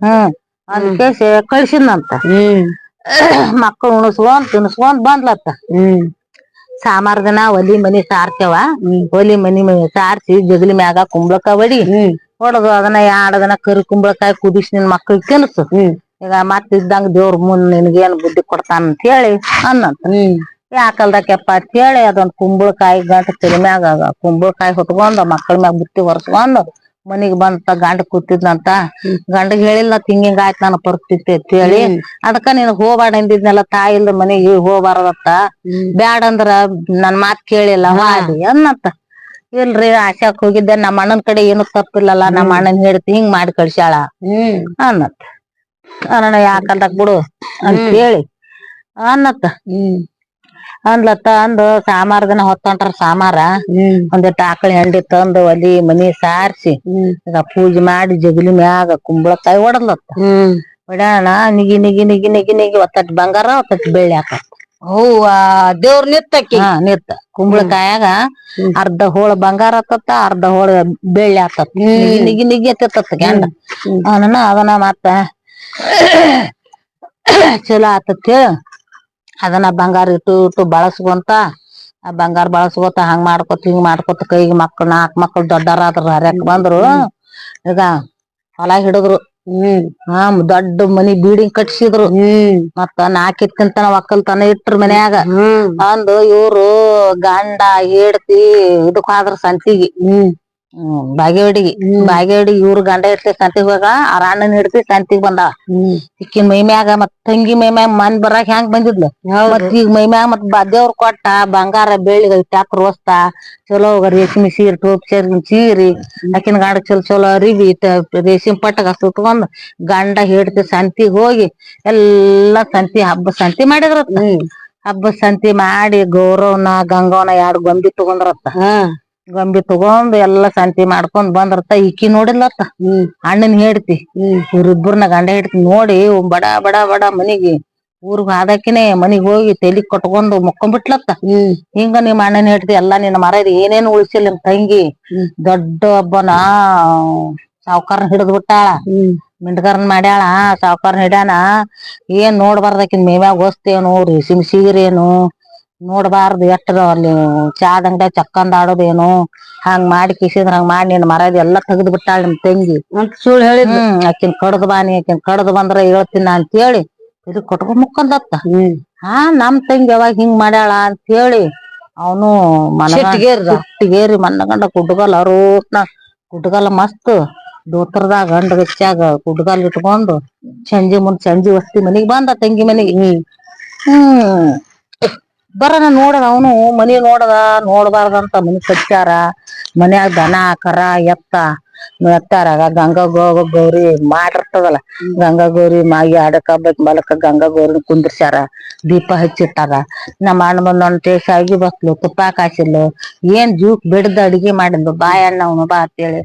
ಅದಕ್ಕೆ ಕಳ್ಸಿದ್ನಂತ ಮಕ್ಳು ಉಣಸ್ಕೊಂಡ್ ತಿನ್ಸ್ಕೊಂಡ್ ಬಂದ್ಲತ್ತ ಸಾಮಾರ್ ದಿನ ಒಲಿ ಮನಿ ಸಾರ್ತೇವ ಒಲಿ ಮನಿ ಸಾರ್ಸಿ ಜಗಲಿ ಮ್ಯಾಗ ಕುಂಬಳಕ ಹೊಡಿ ಹೊಡದು ಅದನ್ನ 2 ದಿನ ಕರಿ ಕುಂಬಳಕಾಯಿ ಕುದಿಸಿ ನಿನ್ ಮಕ್ಳಿಗೆ ತಿನ್ಸು ಈಗ ಮತ್ ಇದ್ದಂಗ ದೇವ್ರ ಮುಂದ್ ನಿನ್ಗೇನ್ ಬುದ್ಧಿ ಕೊಡ್ತಾನ ಅಂತ ಹೇಳಿ ಅನ್ನಂತ ಯಾಕಲ್ದಕ್ಕೆಪ್ಪ ಅಂತ ಹೇಳಿ ಅದೊಂದ್ ಕುಂಬಳಕಾಯಿ ಗಂಟ ತಲಿಮ್ಯಾಗ ಕುಂಬಳಕಾಯಿ ಹೊತ್ಕೊಂಡ್ ಮಕ್ಳ ಮ್ಯಾಗ ಬುತ್ತಿ ಹೊರ್ಸ್ಕೊಂಡ್ ಮನಿಗ್ ಬಂತ ಗಂಡ ಕೂತಿದ್ನಂತ ಗಂಡಗ್ ಹೇಳಿಲ್ಲ ಹಿಂಗಿಂಗ ಆಯ್ತು ನಾನು ಪರಿಸ್ಥಿತಿ ಅಂತ ಹೇಳಿ ಅದಕ್ಕ ನೀನ್ ಹೋಗ್ಬೇಡ ಅಂದಿದ್ನಲ್ಲ ತಾಯಿ ಇಲ್ದ ಮನಿಗೆ ಹೋಗ್ಬಾರದತ್ತ ಬ್ಯಾಡಂದ್ರ ನನ್ ಮಾತ್ ಕೇಳಿಲ್ಲ ಹಾದಿ ಅನ್ನತ್ತ ಇಲ್ರಿ ಆಶಾಕ್ ಹೋಗಿದ್ದೆ ನಮ್ಮ ಅಣ್ಣನ್ ಕಡೆ ಏನು ತಪ್ಪಿಲ್ಲಲ್ಲ ನಮ್ಮ ಅಣ್ಣನ್ ಹೇಳ್ತಿ ಹಿಂಗ್ ಮಾಡಿ ಕಳ್ಸ್ಯಾಳ ಅನ್ನತ್ ಅಣ್ಣ ಯಾಕಂದಕ್ ಬಿಡು ಅಂತ ಹೇಳಿ ಅನ್ನತ್ತ ಅಂದ್ಲತ್ತ ಅಂದು ಸಾಮಾರ್ ದಿನ ಹೊತ್ತೊಂಟಾರ ಸಾಮಾರ ಒಂದಿಟ್ಟು ಆಕಳ ಹೆಂಡಿ ತಂದು ಒಲಿ ಮನಿ ಸಾರ್ಸಿ ಈಗ ಪೂಜೆ ಮಾಡಿ ಜಗಲಿ ಮ್ಯಾಗ ಕುಂಬಳಕಾಯಿ ಹೊಡದ್ಲತ್ತ ಹೊಡ್ಯಾಣ ನಿಗಿ ಒತ್ತಟ್ ಬಂಗಾರ ಒತ್ತಟ್ ಬೆಳ್ಳಿ ಹಾಕತ್ ದೇವ್ರ ನಿತ್ತಕ್ಕಿ ನಿತ್ತ ಕುಂಬಳಕಾಯಾಗ ಅರ್ಧ ಹೋಳ ಬಂಗಾರ ಆತತ್ತ ಅರ್ಧ ಹೋಳ ಬೆಳ್ಳಿ ಆತತ್ ನಿಗಿ ಎತ್ತತ್ತ ಗಂಡ ಅದನ್ನ ಮತ್ತ ಚಲೋ ಆತತ್ ಅದನ್ನ ಬಂಗಾರ ಇಟ್ಟು ಬಳಸ್ಕೊಂತ ಆ ಬಂಗಾರ ಬಳಸ್ಕೊತ ಹಂಗ್ ಮಾಡ್ಕೊತ ಹಿಂಗ್ ಮಾಡ್ಕೊತ ಕೈಗ್ ಮಕ್ಳು 4 ಮಕ್ಳು ದೊಡ್ಡರಾದ್ರ ಹರ್ಯಾಕ್ ಬಂದ್ರು ಈಗ ಹೊಲ ಹಿಡಿದ್ರು ದೊಡ್ಡ ಮನಿ ಬೀಡಿಂಗ್ ಕಟ್ಸಿದ್ರು ಮತ್ತ 4 ಇತ್ಕಿಂತನ ಒಕ್ಕಲ್ತನ ಇಟ್ರ ಮನ್ಯಾಗ ಅಂದು ಇವ್ರು ಗಂಡ ಹೆಂಡ್ತಿ ಇದಕ್ ಹೋದ್ರ ಸಂತಿಗೆ ಬಾಗೇವಾಡಿಗೆ ಇವ್ರು ಗಂಡ ಹೆಂಡ್ತಿ ಸಂತಿಗ್ ಹೋಗ ಅವ್ರ ಅಣ್ಣನ್ ಹೆಂಡ್ತಿ ಸಂತಿಗ್ ಬಂದಾಳ ಇಕ್ಕಿನ ಮೈಮ್ಯಾಗ ಮತ್ ತಂಗಿ ಮೈಮ್ಯಾಗ ಮನ್ ಬರಾಕ್ ಹೆಂಗ್ ಬಂದಿದ್ಲು ಮತ್ ಈಗ ಮೈಮ್ಯಾಗ ಮತ್ ದೇವ್ರ ಕೊಟ್ಟ ಬಂಗಾರ ಬೆಳ್ಳಿ ಟ್ಯಾಕ್ಟರ್ ವಸ್ತ ಚಲೋ ರೇಷ್ಮಿ ಸೀರೆ ಸೀರಿ ಆಕಿನ ಗಂಡ ಚಲೋ ಅರಿವಿ ರೇಷ್ಮೆ ಪಟ್ಟಗ ಸುತ್ಕೊಂಡ್ ಗಂಡ ಹೆಂಡ್ತಿ ಸಂತಿಗ್ ಹೋಗಿ ಎಲ್ಲಾ ಹಬ್ಬ ಸಂತಿ ಮಾಡಿದ್ರತ್ತ ಹಬ್ಬ ಸಂತಿ ಮಾಡಿ ಗೌರವ್ನ ಗಂಗವ್ನ 2 ಗೊಂಬಿ ತಗೊಂಡ್ರತ್ತ ಗೊಂಬಿ ತಗೊಂಡ್ ಎಲ್ಲಾ ಸಂತಿ ಮಾಡ್ಕೊಂಡ್ ಬಂದ್ರತ ಈಕಿ ನೋಡಿದ್ಲತ್ತ ಅಣ್ಣನ್ ಹೆಂಡ್ತಿ ಇವ್ರಿಬ್ಬರ್ನ ಗಂಡ ಹೆಂಡ್ತಿ ನೋಡಿ ಬಡ ಬಡ ಮನಿಗೆ ಊರ್ಗ್ ಹಾದಕಿನೇ ಮನಿಗ್ ಹೋಗಿ ತೆಲಿ ಕಟ್ಕೊಂಡ್ ಮುಕ್ಕೊಂಡ್ ಬಿಟ್ಲತ್ತ ಹಿಂಗ ನಿಮ್ ಅಣ್ಣನ್ ಹೆಂಡ್ತಿ ಎಲ್ಲಾ ನಿನ್ ಮರ್ಯಾದೆ ಏನೇನ್ ಉಳ್ಸಿಲ್ ನಿಮ್ ತಂಗಿ ದೊಡ್ಡ ಒಬ್ಬನ ಸಾವ್ಕಾರನ್ ಹಿಡಿದ್ ಬಿಟ್ಟಾಳ ಮಿಂಡ್ಗಾರನ್ ಮಾಡ್ಯಾಳ ಸಾವ್ಕಾರನ್ ಹಿಡ್ಯಾನ ಏನ್ ನೋಡ್ಬಾರ್ದಕಿನ್ ಮೇಮ್ಯಾಗ ವಸ್ತೇನು ರೇಷ್ಮೆ ಸೀರೇನು ನೋಡ್ಬಾರ್ದು ಎಟ್ರ ಅಲ್ಲಿ ಚಾದ್ ಅಂಗಡ್ಯಾಗ ಚಕ್ಕಂದ ಆಡೋದೇನು ಹಂಗ್ ಮಾಡಿ ಕಿಸಿದ್ರ ಹಂಗ್ ಮಾಡಿ ನಿನ್ ಮರ್ಯಾದೆ ಎಲ್ಲಾ ತೆಗ್ದ್ ಬಿಟ್ಟಾಳ ನಿಮ್ ತಂಗಿ ಸುಳ್ಳು ಹೇಳಿದ್ಲು ಆಕಿನ್ ಕಡ್ದ್ ಬಾನಿ ಆಕಿನ್ ಕಡ್ದ್ ಬಂದ್ರ ಹೇಳ್ತೀನ ಅಂತ ಹೇಳಿ ಇದು ಕೊಟ್ಕೊಂಡ್ ಮುಕ್ಕಂದತ್ತ ನಮ್ ತಂಗಿ ಯಾವಾಗ ಹಿಂಗ್ ಮಾಡ್ಯಾಳ ಅಂತ ಹೇಳಿ ಅವನು ಸಿಟ್ಟಿಗೇರಿ ಮನಗಂಡ ಕುಡ್ಗಲ್ ಅರೋತ್ನ ಕುಡ್ಗಲ್ ಮಸ್ತ್ ದೋತ್ರದಾಗ ಗಂಡಗಚ್ಚಾಗ ಕುಡ್ಗಾಲ್ ಇಟ್ಕೊಂಡು ಸಂಜಿ ವಸ್ತಿ ಮನಿಗ್ ಬಂದ ತಂಗಿ ಮನಿಗೆ ಬರನ ನೋಡದ ಅವನು ಮನಿ ನೋಡ್ಬಾರ್ದಂತ ಮನಿ ಕಚ್ಚಾರ ಮನ್ಯಾಗ ದನ ಕರ ಎತ್ತಾರಾಗ ಗಂಗಾ ಗೌರಿ ಮಾಡಿರ್ತದಲ್ಲ ಗಂಗಾ ಗೌರಿ ಮಾಗಿ ಆಡಕ್ ಹಬ್ಬಕ್ ಮಲಕ ಗಂಗಾ ಗೌರಿ ಕುಂದ್ರಸ್ಯಾರ ದೀಪ ಹಚ್ಚಿಟ್ಟಾರ ನಮ್ಮ ಅಣ್ಣ ಬಂದ್ ಶಾವಿಗೆ ಬಸ್ಲು ತುಪ್ಪ ಕಾಸಿದ್ಲು ಏನ್ ಜೂಕ್ ಬಿಡ್ದ ಅಡ್ಗಿ ಮಾಡಿದ್ಲು ಬಾಯಣ್ಣ ಉಣ್ ಬಾ ಅಂತೇಳಿ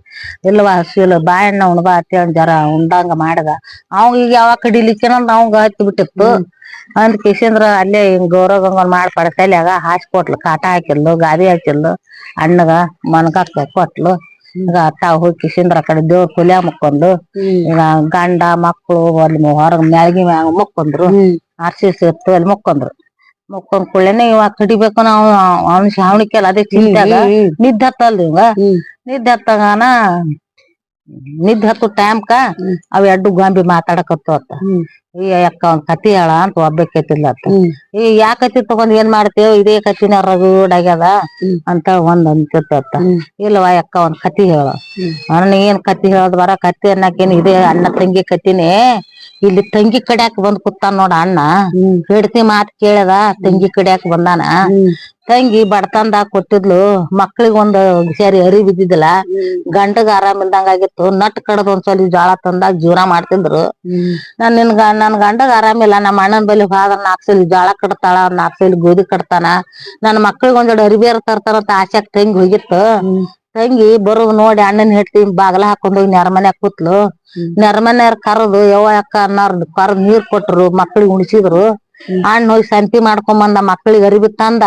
ಇಲ್ವಾ ಹಸಿವಿಲ್ಲ ಬಾಯಣ್ಣ ಉಣ್ ಬಾ ಅಂತೇಳಿ ಜರ ಉಂಡಂಗ ಮಾಡದ ಅವಂಗ ಈಗ ಯಾವಾಗ ಕಡಿಲಿಕ್ಕೇನಂದ ಅವಂಗ ಹತ್ತಿ ಬಿಟ್ಟಿತ್ತು ಅಂದ್ ಕಿಶಂದ್ರ ಅಲ್ಲೇ ಹಿಂಗ್ ಗೌರವ ಗಂಗನ್ ಮಾಡಿ ಪಡಸಲ್ಯಾಗ ಹಾಸ್ಕೊಟ್ಲು ಕಾಟ ಹಾಕಿದ್ಲು ಗಾದಿ ಹಾಕಿದ್ಲು ಅಣ್ಣಗ ಮನ್ಗಾಕ್ ಕೊಟ್ಲು ಈಗ ತಾವ್ ಹೋಗಿ ಕಿಶಂದ್ರ ಆ ಕಡೆ ದೇವ್ರ ಕುಲಿಯ ಮುಕ್ಕೊಂದು ಈಗ ಗಂಡ ಮಕ್ಳು ಅಲ್ಲಿ ಹೊರಗ್ ಮ್ಯಾಳ್ಗಿ ಮ್ಯಾಗ ಮುಕ್ಕೊಂಡ್ರು ಆರ್ಸಿಸಿ ಇತ್ತು ಅಲ್ಲಿ ಮುಕ್ಕೊಂಡ್ರು ಮುಕ್ಕೊಂಡ್ ಕುಳ್ಳೇನೆ ಇವ ಕಡಿಬೇಕು ನಾವು ಅವ್ನ ಶಾವಣಿಕೆಲ್ಲ ಅದೇ ಚಿಂತ್ಯಾಗ ನಿದ್ದೆ ಹತ್ತಲ್ರಿ ಇವಂಗ ನಿದ್ದೆ ಹತ್ತಗಾನ ನಿದ್ದೆ ಹತ್ತು ಟೈಮ್ಕ ಅವ್ ಎರಡು ಗೊಂಬಿ ಮಾತಾಡಕತ್ತವತ್ತ ಈ ಅಕ್ಕ ಒಂದ್ ಕತಿ ಹೇಳ ಅಂತ ಒಬ್ಬಕತಿದ್ಲತ್ತ ಈ ಯಾ ಕತಿ ತಗೊಂಡ್ ಏನ್ ಮಾಡ್ತೇವ ಇದೇ ಕತಿನ ರಗೂಡಾಗ್ಯದ ಅಂತ ಒಂದ್ ಅಂತಿರ್ತತ್ತ ಇಲ್ವಾ ಅಕ್ಕ ಒಂದ್ ಕತಿ ಹೇಳ ಅಣ್ಣ ಏನ್ ಕತಿ ಹೇಳದ್ ಬರ ಕತಿ ಅನ್ನಕೇನ್ ಇದೇ ಅಣ್ಣ ತಂಗಿ ಕತಿನೇ ಇಲ್ಲಿ ತಂಗಿ ಕಡ್ಯಾಕ್ ಬಂದ್ ಕೂತಾನ ನೋಡ ಅಣ್ಣ ಹೆಡ್ತಿ ಮಾತ್ ಕೇಳದ ತಂಗಿ ಕಡ್ಯಾಕ್ ಬಂದಾನ ತಂಗಿ ಬಡತನದಾಗ ಕೊಟ್ಟಿದ್ಲು ಮಕ್ಳಿಗ್ ಒಂದ್ ಸೇರಿ ಅರಿ ಬಿದ್ದಿದ್ದಲ ಗಂಡಗ ಆರಾಮ್ ಇಲ್ದಂಗ ಆಗಿತ್ತು ನಟ್ ಕಡದ್ ಒಂದ್ಸಲಿ ಜೋಳ ತಂದಾಗ ಜೀವನ ಮಾಡ್ತಿದ್ರು ನನ್ ಗಂಡಗ ಆರಾಮಿಲ್ಲ ನಮ್ಮ ಅಣ್ಣನ್ ಬಲಿ ಹೋದ್ರ 4 ಸಲಿ ಜೋಳ ಕಟ್ತಾಳ 4 ಸಲಿ ಗೋಧಿ ಕಟ್ತಾನ ನನ್ ಮಕ್ಳಿಗ್ ಒಂದೆರಡು ಅರಿಬೇರ್ ತರ್ತಾರಂತ ಆಶಾಕ್ ತಂಗಿ ಹೋಗಿತ್ತು ತಂಗಿ ಬರೋದ್ ನೋಡಿ ಅಣ್ಣನ್ ಹೆಂಡ್ತಿ ಬಾಗಲ ಹಾಕೊಂಡ್ ಹೋಗಿ ನೆರಮನ್ಯಾಗ ಕೂತ್ಲು ನೆರಮನ್ಯಾರ ಕರದು ಯವ್ವ ಅಕ್ಕ ಅನ್ನಾರ ಕರ್ದ್ ನೀರ್ ಕೊಟ್ರು ಮಕ್ಳಿಗೆ ಉಣಸಿದ್ರು ಅಣ್ಣ ಹೋಗಿ ಸಂತಿ ಮಾಡ್ಕೊಂಡ್ ಬಂದ ಮಕ್ಳಿಗೆ ಅರಿಬಿ ತಂದ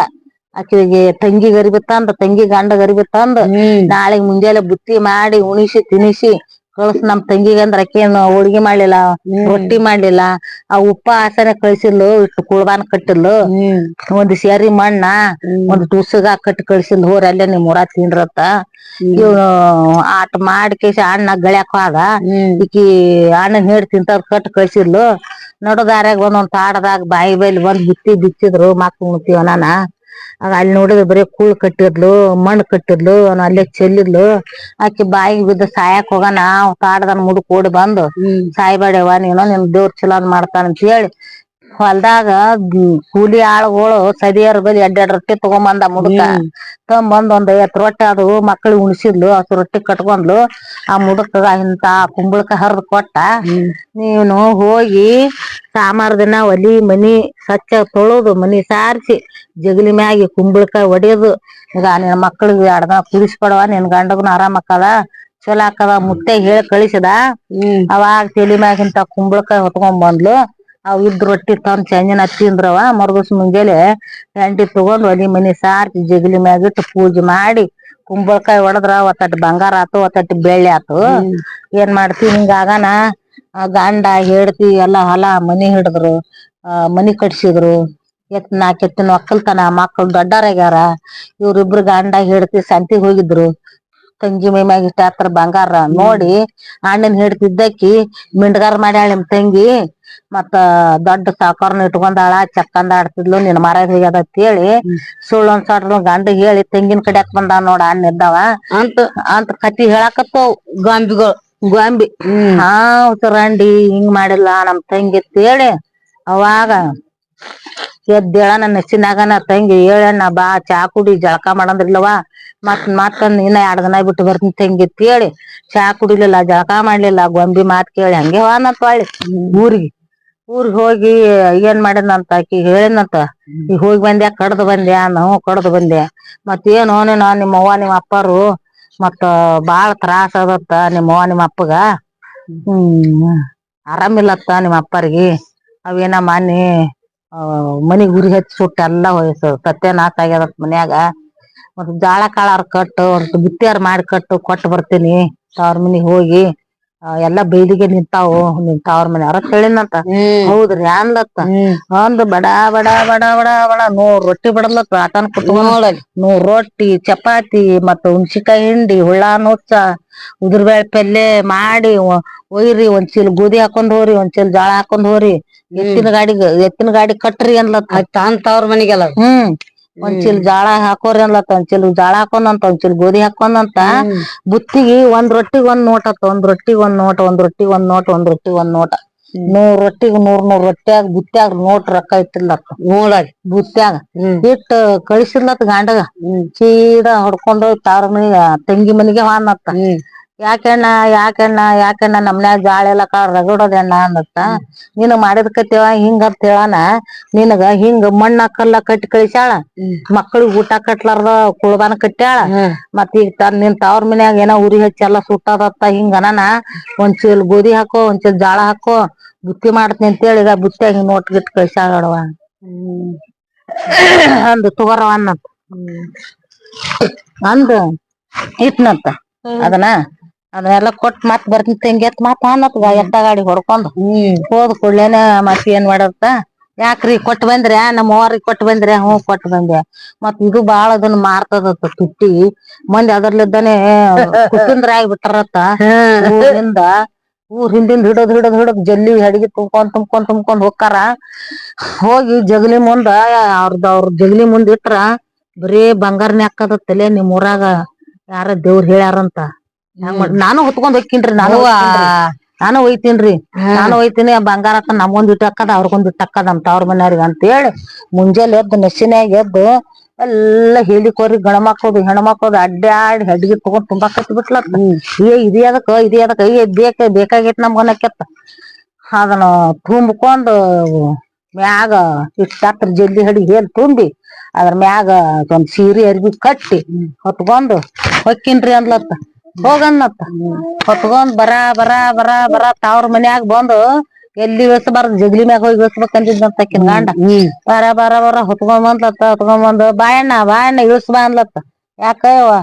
ಆಕಿಗೆ ತಂಗಿಗ್ ಅರಿಬಿ ತಂದ ತಂಗಿ ಗಂಡಗ್ ಅರಿಬಿ ತಂದ ನಾಳೆಗ್ ಮುಂಜಾಲೆ ಬುತ್ತಿ ಮಾಡಿ ಉಣಿಸಿ ತಿನಿಸಿ ಕಳ್ಸ ನಮ್ ತಂಗಿಗ ಅಂದ್ರ ಅಕ್ಕೇನ್ ಹೋಳ್ಗಿ ಮಾಡ್ಲಿಲ್ಲ ರೊಟ್ಟಿ ಮಾಡ್ಲಿಲ್ಲ ಆ ಉಪ್ಪ ಹಾಸನ ಕಳ್ಸಿದ್ಲು ಇಷ್ಟು ಕುಳ್ಬಾನ್ ಕಟ್ಟಿದ್ಲು ಒಂದ್ ಸೇರಿ ಮಣ್ಣ ಒಂದ್ ಟುಸಗ ಕಟ್ಟಿ ಕಳ್ಸಿದ್ಲು ಹೋರಿ ಅಲ್ಲೇ ನಿಮ್ ಊರಾಗ ತಿನ್ರತ್ತ ಇವ್ನು ಆಟ ಮಾಡ್ಕೇಶ ಅಣ್ಣ ಗಳಿಯಾಕ ಹೋದ ಈಕಿ ಅಣ್ಣನ್ ಹೇಡ್ ತಿಂತದ್ ಕಟ್ಟ ಕಳ್ಸಿದ್ಲು ನಡದಾರ್ಯಾಗ ಒಂದೊಂದ್ ತಾಡದಾಗ ಬಾಯಿ ಬೈಲಿ ಬಂದ್ ಬುತ್ತಿ ಬಿಚ್ಚಿದ್ರು ಮಕ್ಳ ಉಣ್ತೀವನಾನ ಆಗ ಅಲ್ಲಿ ನೋಡಿದ್ರ ಬರೀ ಕೂಳ್ ಕಟ್ಟಿದ್ಲು ಮಣ್ ಕಟ್ಟಿದ್ಲು ಅಲ್ಲೇ ಚೆಲ್ಲಿದ್ಲು ಆಕಿ ಬಾಯಿಗೆ ಬಿದ್ದ ಸಾಯಕ್ ಹೋಗನ ತಾಡದನ್ ಮುದುಕ್ ಓಡಿ ಬಂದು ಸಾಯ್ಬೇಡವ ನೀನು ನಿನ್ ದೇವ್ರ ಚಲೋದ್ ಮಾಡ್ತಾನ ಅಂತ ಹೇಳಿ ಹೊಲ್ದಾಗ ಕೂಲಿ ಆಳುಗಳು ಸದಿಯರ್ ಬಲಿ 2 ರೊಟ್ಟಿ ತಗೊಂಬಂದ ಮುದುಕ ತಗೊಂಬಂದ್ ಒಂದ್ 50 ರೊಟ್ಟಿ ಅದು ಮಕ್ಳಿಗೆ ಉಣಸಿದ್ಲು ಹಸ ರೊಟ್ಟಿ ಕಟ್ಕೊಂಡ್ಲು ಆ ಮುದುಕ ಇಂತ ಕುಂಬಳಕ ಹರ್ದ್ ಕೊಟ್ಟ ನೀನು ಹೋಗಿ ಸಾಮಾರ ದಿನ ಒಲಿ ಮನಿ ಸ್ವಚ್ಛ ತೊಳೋದು ಮನಿ ಸಾರ್ಸಿ ಜಗಲಿ ಮ್ಯಾಗಿ ಕುಂಬಳಕಾಯಿ ಒಡಿಯೋದು ಈಗ ನಿನ್ ಮಕ್ಳಿಗೆ 2 ದಿನ ಕುದಿಸ್ಕೊಡವ ನಿನ್ ಗಂಡಗನ ಆರಾಮ್ ಆಕ್ಕದ ಚಲೋ ಆಕ್ಕದ ಮುತ್ತಗ್ ಹೇಳಿ ಕಳಿಸಿದ ಅವಾಗ ತಲಿ ಮ್ಯಾಗಿಂತ ಕುಂಬಳಕಾಯಿ ಹೊತ್ಕೊಂಡ್ ಬಂದ್ಲು ಅವ್ ಇದ್ ರೊಟ್ಟಿ ತಂದ್ ಸಂಜಿನ ತಿಂದ್ರವ ಮರ್ಗಸ್ ಮುಂಜಾಲೆ ಹೆಂಡಿ ತಗೊಂಡ್ ಒಲಿ ಮನಿ ಸಾರ್ಸಿ ಜಗಲಿ ಮ್ಯಾಗಿಟ್ಟು ಪೂಜೆ ಮಾಡಿ ಕುಂಬಳಕಾಯಿ ಹೊಡದ್ರ ಒತ್ತಟ್ಟ ಬಂಗಾರ ಆತು ಒತ್ತಟ್ಟ ಬೆಳ್ಳಿ ಆತು ಏನ್ ಮಾಡ್ತಿ ಹಿಂಗ ಆಗನ ಗಂಡ ಹೆಂಡ್ತಿ ಎಲ್ಲಾ ಹೊಲ ಮನಿ ಹಿಡಿದ್ರು ಮನಿ ಕಟ್ಸಿದ್ರು 4 ಎತ್ತಿನ ಒಕ್ಕಲ್ತನ ಮಕ್ಳು ದೊಡ್ಡವರಾಗ್ಯಾರ ಇವ್ರಿಬ್ರು ಗಂಡ ಹೆಂಡ್ತಿ ಸಂತಿಗ್ ಹೋಗಿದ್ರು ತಂಗಿ ಮೈ ಮ್ಯಾಗ ಇಷ್ಟ ಹತ್ರ ಬಂಗಾರ ನೋಡಿ ಅಣ್ಣನ್ ಹೆಂಡ್ತಿ ಇದ್ದಕಿ ಮಿಂಡ್ಗಾರ ಮಾಡ್ಯಾಳ ನಿಮ್ ತಂಗಿ ಮತ್ತ ದೊಡ್ಡ ಸಾವ್ಕಾರ್ನ ಇಟ್ಕೊಂಡಾಳ ಚಕ್ಕಂದ ಆಡ್ತಿದ್ಲು ನಿನ್ ಮರ್ಯಾದೆ ಹೋಗ್ಯದ ಅಂತ ಹೇಳಿ ಸುಳ್ಳು ಒಂದ್ಸಟ್ರು ಗಂಡ ಹೇಳಿ ತೆಂಗಿನ ಕಡ್ಯಾಕ್ ಬಂದ ನೋಡ ಅಣ್ಣ ಇದ್ದಾವ ಅಂತ ಕತಿ ಹೇಳಾಕತ್ತವ್ ಗಾಂಬಿಗಳು ಗೊಂಬಿ ಚರಂಡಿ ಹಿಂಗ್ ಮಾಡಿಲ್ಲ ನಮ್ ತಂಗಿ ಅಂತ ಹೇಳಿ ಅವಾಗ ಎದ್ದೇಳ ನನ್ನ ನೆಚ್ಚಿನಾಗನ ತಂಗಿ ಹೇಳಣ್ಣ ಬಾ ಚಾ ಕುಡಿ ಜಳಕ ಮಾಡಂದ್ರಿಲ್ಲವಾ ಮತ್ತೊಂದ್ ಇನ್ನ 2 ದಿನ ಬಿಟ್ಟು ಬರ್ತೀನಿ ತಂಗಿ ಅಂತ ಹೇಳಿ ಚಾ ಕುಡಿಲಿಲ್ಲ ಜಳಕ ಮಾಡ್ಲಿಲ್ಲ ಗೊಂಬಿ ಮಾತ್ ಕೇಳಿ ಹಂಗೆ ಹೋನಂತ ಹೊಳ್ಳಿ ಊರಿಗೆ ಹೋಗಿ ಏನ್ ಮಾಡಿದ್ನಂತ ಆಕಿ ಹೇಳಿದ್ನಂತ ಈಗ ಹೋಗಿ ಬಂದ್ಯಾ ಕಡ್ದ್ ಬಂದ್ಯಾ ನಾವು ಕಡ್ದ್ ಬಂದೆ ಮತ್ತೇನು ನೀನು ನಿಮ್ಮ ಅವ್ವ ನಿಮ್ಮ ಅಪ್ಪಾರು ಮತ್ತ ಬಾಳ ತ್ರಾಸ ಅದತ್ತ ನಿಮ್ಮವ್ವ ನಿಮ್ಮ ಅಪ್ಪಗ ಆರಾಮಿಲ್ಲತ್ತ ನಿಮ್ಮ ಅಪ್ಪರ್ಗಿ ಅವೇನ ಮೊನ್ನಿ ಮನಿಗ್ ಉರಿ ಹಚ್ಚಿ ಸುಟ್ಟ ಎಲ್ಲಾ ಸತ್ಯನಾಶ ಆಗ್ಯದತ್ ಮನ್ಯಾಗ ಮತ್ ಜಾಳ ಕಾಳಾರ ಕಟ್ಟು ಒಂದ್ ಬುತ್ತಿಯಾರ್ ಮಾಡಿ ಕಟ್ಟು ಕೊಟ್ಟು ಬರ್ತೀನಿ ತವ್ರ ಮನಿಗ್ ಹೋಗಿ ಎಲ್ಲಾ ಬೈದಿಗೆ ನಿಂತಾವು ನಿಮ್ ತವ್ರ ಮನೆಯವ್ರ ಅಂತ ಹೇಳಿದ್ನಂತ ಹೌದ್ರಿ ಅನ್ಲತ್ತ ಅಂದ್ ಬಡ ಬಡ ಬಡ ಬಡ ಬಡ 100 ರೊಟ್ಟಿ ಬಡದ್ಲತ್ತ ಆಟನ್ ಕುತ್ಕೊಂಡ್ 100 ರೊಟ್ಟಿ ಚಪಾತಿ ಮತ್ತ ಹುಣ್ಸಿಕಾಯಿ ಹಿಂಡಿ ಉಳ್ಳಾಗಡ್ಡಿ ನುಚ್ಚ ಉದ್ರಬ್ಯಾಳಿ ಪಲ್ಲೆ ಮಾಡಿ ಒಯ್ರಿ ಒಂದ್ ಚೀಲ ಗೋಧಿ ಹಾಕೊಂಡ್ ಹೋರಿ ಒಂದ್ ಚೀಲ ಜೋಳ ಹಾಕೊಂಡ್ ಹೋರಿ ಎತ್ತಿನ ಗಾಡಿ ಕಟ್ರಿ ಅನ್ಲತ್ತ ತವ್ರ ಮನಿಗೆಲ್ಲ ಒಂದ್ ಚೀಲ ಜೋಳ ಹಾಕೋರಿ ಅನ್ಲತ್ತ ಒಂದ್ ಚೀಲ ಜೋಳ ಹಾಕೊಂಡಂತ ಒಂದ್ ಚೀಲ ಗೋಧಿ ಹಾಕೊಂಡಂತ ಬುತ್ತಿಗೆ ಒಂದ್ ರೊಟ್ಟಿಗ್ ಒಂದ್ ನೋಟ್ ಅತ್ತ ಒಂದ್ ರೊಟ್ಟಿಗ್ ಒಂದ್ ನೋಟ ಒಂದ್ ರೊಟ್ಟಿಗ್ ಒಂದ್ ನೋಟ ಒಂದ್ ರೊಟ್ಟಿಗ್ ಒಂದ್ ನೋಟ 100 ರೊಟ್ಟಿಗ್ 100 ರೊಟ್ಟಿಯಾಗ ಬುತ್ತ್ಯಾಗ ನೋಟ್ ರೊಕ್ಕ ಇಟ್ಟಿದ್ಲತ್ತ ಬುತ್ತ್ಯಾಗ ಇಟ್ಟ ಕಳಿಸಿದ್ಲತ್ ಗಂಡಗ ಸೀದಾ ಹೊಡ್ಕೊಂಡು ತವ್ರ ಮನಿಗ ತಂಗಿ ಮನಿಗೆ ಹೋದ್ನಂತ ಯಾಕೆಣ್ಣ ನಮ್ನ್ಯಾಗ ಜ್ವಾಳ ಎಲ್ಲ ರಗಡೋದೆಣ್ಣ ಅಂದತ್ತ ನಿನಗ್ ಮಾಡಿದ್ ಕತಿವ ಹಿಂಗ ಅಂತ ಹೇಳಾನ ನಿನಗ ಹಿಂಗ ಮಣ್ಣ ಕಲ್ಲ ಕಟ್ಟಿ ಕಳಿಸ್ಯಾಳ ಮಕ್ಳಿಗ್ ಊಟ ಕಟ್ಲಾರ್ದ ಕುಳ್ಬಾನ ಕಟ್ಟ್ಯಾಳ ಮತ್ ಈಗ ನಿನ್ ತವ್ರ ಮನ್ಯಾಗ ಏನೋ ಉರಿ ಹಚ್ಚಿ ಎಲ್ಲಾ ಸುಟ್ಟದತ್ತ ಹಿಂಗ ಅನಾನ ಒಂದ್ ಚೀಲ ಗೋಧಿ ಹಾಕೋ ಒಂದ್ ಚೀಲ ಜೋಳ ಹಾಕೋ ಬುತ್ತಿ ಮಾಡ್ತೀನಿ ಅಂತೇಳಿ ಈಗ ಬುತ್ತಿಯಾಗಿ ನೋಟ್ ಗಿಟ್ ಕಳ್ಸಾಗಡವ ಅಂದು ತಗೋರವ ಅನ್ನಂತ ಅಂದು ಇಟ್ನಂತ ಅದನ್ನೆಲ್ಲ ಕೊಟ್ ಮತ್ ಬರ್ತೀನಿ ತಂಗಿ ಮತ್ ಅನ್ನತ್ಗ ಎತ್ತ ಗಾಡಿ ಹೊಡ್ಕೊಂಡ್ ಹೋದ್ ಕೂಡ್ಲೇನೆ ಮತ್ ಏನ್ ಮಾಡತ್ತ ಯಾಕ್ರಿ ಕೊಟ್ ಬಂದ್ರೆ ನಮ್ಮ ಅವ್ರಿಗೆ ಕೊಟ್ ಬಂದ್ರೆ ಹ್ಞೂ ಕೊಟ್ ಬಂದೆ ಮತ್ ಇದು ಬಾಳ ಅದನ್ನ ಮಾರ್ತದತ್ತ ತುಟ್ಟಿ ಮಂದಿ ಅದ್ರಲ್ಲಿದ್ದಾನೆ ಕುಟುಂದ್ರ ಆಗ್ಬಿಟ್ಟಾರತ್ತ ಊರಿಂದ ಊರ್ ಹಿಂದಿಂದ ಹಿಡದ್ ಜಲ್ಲಿ ಅಡಿಗೆ ತುಂಬ್ಕೊಂಡ್ ಹೋಗ್ತಾರ ಹೋಗಿ ಜಗಲಿ ಮುಂದ ಅವ್ರ ಜಗಲಿ ಮುಂದ್ ಇಟ್ರ ಬರೇ ಬಂಗಾರನೇ ಹಾಕದತ್ತಲೆ ನಿಮ್ ಊರಾಗ ಯಾರ ದೇವ್ರ ಹೇಳ್ಯಾರಂತ ನಾನು ಹೊತ್ಕೊಂಡ್ ಹೋಗ್ತೀನ್ರಿ ನಾನು ಒಯ್ತೀನ್ರಿ ನಾನು ಒಯ್ತೀನಿ ಬಂಗಾರಕ್ಕ ನಮ್ಗೊಂದ್ ಇಟ್ಟು ಹಾಕದ ಅವ್ರಿಗೊಂದ್ ಇಟ್ಟು ಹಾಕದ ಅಂತ ಅವ್ರ ಮನೆಯವ್ರಿಗೆ ಅಂತ ಹೇಳಿ ಮುಂಜಾಲೆ ಎದ್ದು ನೆಸಿನ್ಯಾಗ ಎದ್ದು ಎಲ್ಲಾ ಹೇಳಿಕೋರಿ ಗಣಮಕ್ಳದು ಹೆಣ್ಮಕ್ಳದು ಅಡ್ಡಾಡಿ ಅಡ್ಗಿ ತಗೊಂಡ್ ತುಂಬಾಕತ್ ಬಿಟ್ಲತ್ತ ಇದಕ್ ಬೇಕಾಗೈತ್ ನಮ್ಗ ಅನ್ನಕೆತ್ತ ಅದನ್ನ ತುಂಬ್ಕೊಂಡು ಮ್ಯಾಗ ಇಟ್ಟತ್ರ ಜಲ್ದಿ ಅಡಿಗೆ ಹೇಲ್ ತುಂಬಿ ಅದ್ರ ಮ್ಯಾಗ ಒಂದ್ ಸೀರೆ ಅರ್ಬಿ ಕಟ್ಟಿ ಹೊತ್ಕೊಂಡು ಹೊಕ್ಕಿನ್ರಿ ಅನ್ಲತ್ತ ಹೋಗನ್ನತ್ತ ಹೊತ್ಕೊಂಡ್ ಬರ ತಾವ್ರ ಮನ್ಯಾಗ ಬಂದು ಎಲ್ಲಿ ಇಳ್ಸಬಾರ್ದು ಜಗಲಿ ಮ್ಯಾಗ ಹೋಗಿ ಇಳ್ಸ್ಬೇಕ್ ಅಂದಿದ್ನಂತ ಆಕಿನ್ ಗಂಡ ಬರ ಹೊತ್ಕೊಂಡ್ ಬಂದ್ಲತ್ತ ಬಾಯಣ್ಣ ಇಳ್ಸ್ ಬಾ ಅನ್ಲತ್ತ ಯಾಕವ್ವ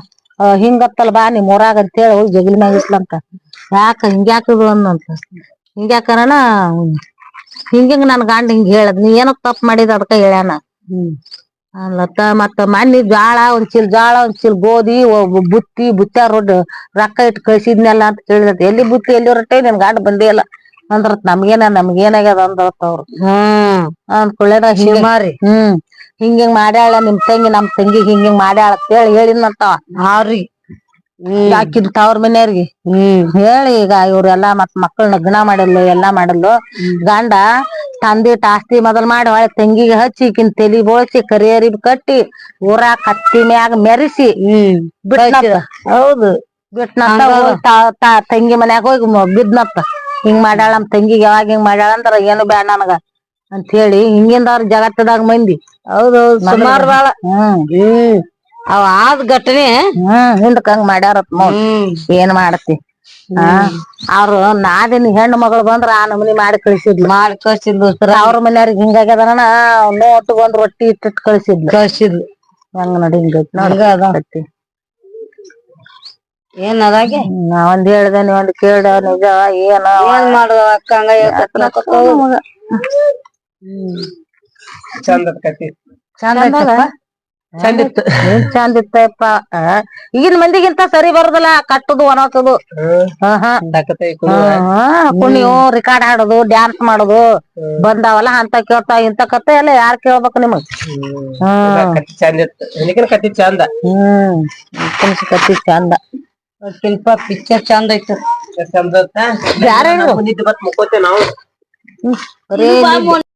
ಹಿಂಗತ್ತಲ್ ಬಾ ನಿಮ್ ಊರಾಗ ಅಂತೇಳಿ ಹೋಗಿ ಜಗಲಿ ಮ್ಯಾಗ ಇಟ್ಲಂತ ಯಾಕ ಹಿಂಗ್ಯಾಕದು ಅಂದಂತ ಹಿಂಗ್ಯಾಕರನ ಹಿಂಗಿಂಗ್ ನನ್ ಗಂಡ ಹಿಂಗ್ ಹೇಳದ್ ನೀ ಏನಕ್ ತಪ್ಪ ಮಾಡಿದ ಅದಕ್ಕ ಹೇಳ್ಯಾನ ಅನ್ಲತ್ತ ಮತ್ತ ಮನ್ನಿ ಒಂದ್ ಚೀಲ್ ಗೋಧಿ ಬುತ್ತ್ಯಾಗ ರೊಕ್ಕ ಇಟ್ಟು ಕಳ್ಸಿದ್ನಲ್ಲ ಅಂತ ಕೇಳಿದತ್ ಎಲ್ಲಿ ಬುತ್ತಿ ಎಲ್ಲಿ ರೊಟ್ಟೆ ನಿನ್ ಗಂಡ ಬಂದೇ ಇಲ್ಲ ಅಂದ್ರತ್ ನಮ್ಗೇನಾಗ್ಯದ ಅಂದ್ರತ್ ಅವ್ರು ಅಂದ್ಕೊಳ್ಳೇನ ಹಿಂಗಿಂಗ್ ಮಾಡ್ಯಾಳ ನಿಮ್ ತಂಗಿ ನಮ್ ತಂಗಿಗ್ ಹಿಂಗಿಂಗ್ ಮಾಡ್ಯಾಳ ಅಂತೇಳಿ ಹೇಳಿದ್ನಂತವ ಅವ್ರಿಗೆ ಹಾಕಿದ್ ತವ್ರ ಮನೆಯವ್ರಿಗೆ ಹೇಳಿ ಈಗ ಇವ್ರೆಲ್ಲಾ ಮತ್ ಮಕ್ಳ ಲಗ್ನ ಮಾಡಲ್ಲು ಎಲ್ಲಾ ಮಾಡಲ್ಲು ಗಂಡ ತಂದಿಟ್ಟ ಆಸ್ತಿ ಮೊದಲ್ ಮಾಡಿ ಹೊಳೆ ತಂಗಿಗೆ ಹಚ್ಚಿ ಈಕಿನ್ ತಲಿ ಬೋಳ್ಸಿ ಕರಿ ಅರಿಬಿ ಕಟ್ಟಿ ಊರಾಗ ಕತ್ತಿ ಮ್ಯಾಗ ಮೆರಿಸಿ ಬಿಟ್ನತ್ತ ಹೌದು ಬಿಟ್ನತ್ತ ತಂಗಿ ಮನ್ಯಾಗ ಹೋಗಿ ಬಿದ್ನತ್ತ ಹಿಂಗ್ ಮಾಡ್ಯಾಳ ನಮ್ ತಂಗಿಗೆ ಯಾವಾಗ ಹಿಂಗ್ ಮಾಡ್ಯಾಳ ಅಂದ್ರ ಏನು ಬ್ಯಾಡ ನನಗ ಅಂತ ಹೇಳಿ ಹಿಂಗಿಂದ ಅವ್ರ ಜಗತ್ತದಾಗ ಮಂದಿ ಹೌದೌದು ಸುಮಾರು ಬಾಳ ಅವ ಆದ್ ಘಟನೆ ಹಿಂದಕಂಗ್ ಮಾಡ್ಯಾರತ್ ನೋಡ್ ಏನ್ ಮಾಡತಿ ಅವ್ರು ನಾದಿನಿ ಹೆಣ್ಣು ಮಗಳು ಬಂದ್ರ ಆ ನಮನಿ ಮಾಡಿ ಕಳ್ಸಿದ್ಲು ಅವ್ರ ಮನೆಯವ್ರಿಗೆ ಹಿಂಗಾಗ್ಯದನ ನೋಟಗೊಂದ್ ಒಂದ್ ರೊಟ್ಟಿ ಇಟ್ಟಿಟ್ ಕಳ್ಸಿದ್ಲು ಹೆಂಗ್ ನೋಡಿ ಹಿಂಗೈತಿ ಏನ್ ಅದಾಗೆ ಒಂದ್ ಹೇಳ್ದೆ ನೀ ಒಂದ್ ಕೇಳ್ದ ನಿಜ ಏನ್ ಮಾಡುವ ಅಕ್ಕ ಚಂದದ ಕತಿ ಚಂದ ಇತ್ತಪ್ಪ ಈಗಿನ ಮಂದಿಗಿಂತ ಸರಿ ಬರುದಿಲ್ಲ ಕಟ್ಟುದು ಒಣಸುದು ಕುಣಿಯು ರಿಕಾರ್ಡ್ ಹಾಡುದು ಡ್ಯಾನ್ಸ್ ಮಾಡುದು ಬಂದಾವಲ್ಲ ಅಂತ ಕೇಳ್ತಾವ ಇಂತ ಕತೆ ಎಲ್ಲ ಯಾರ್ ಕೇಳ್ಬೇಕು ನಿಮಗ್ ಕತಿ ಚಂದ ಇತ್ತು ಹೆಣ್ಣಿನ ಕತಿ ಚಂದ ಕತಿ ಚಂದ ಶಿಲ್ಪ ಪಿಕ್ಚರ್ ಚಂದ ಐತ ಚಂದ ಯಾರು ನಿದ್ದೆ ಬತ್ ಮುಕ್ಕೋತೇವ್ ನಾವು ಬರೇ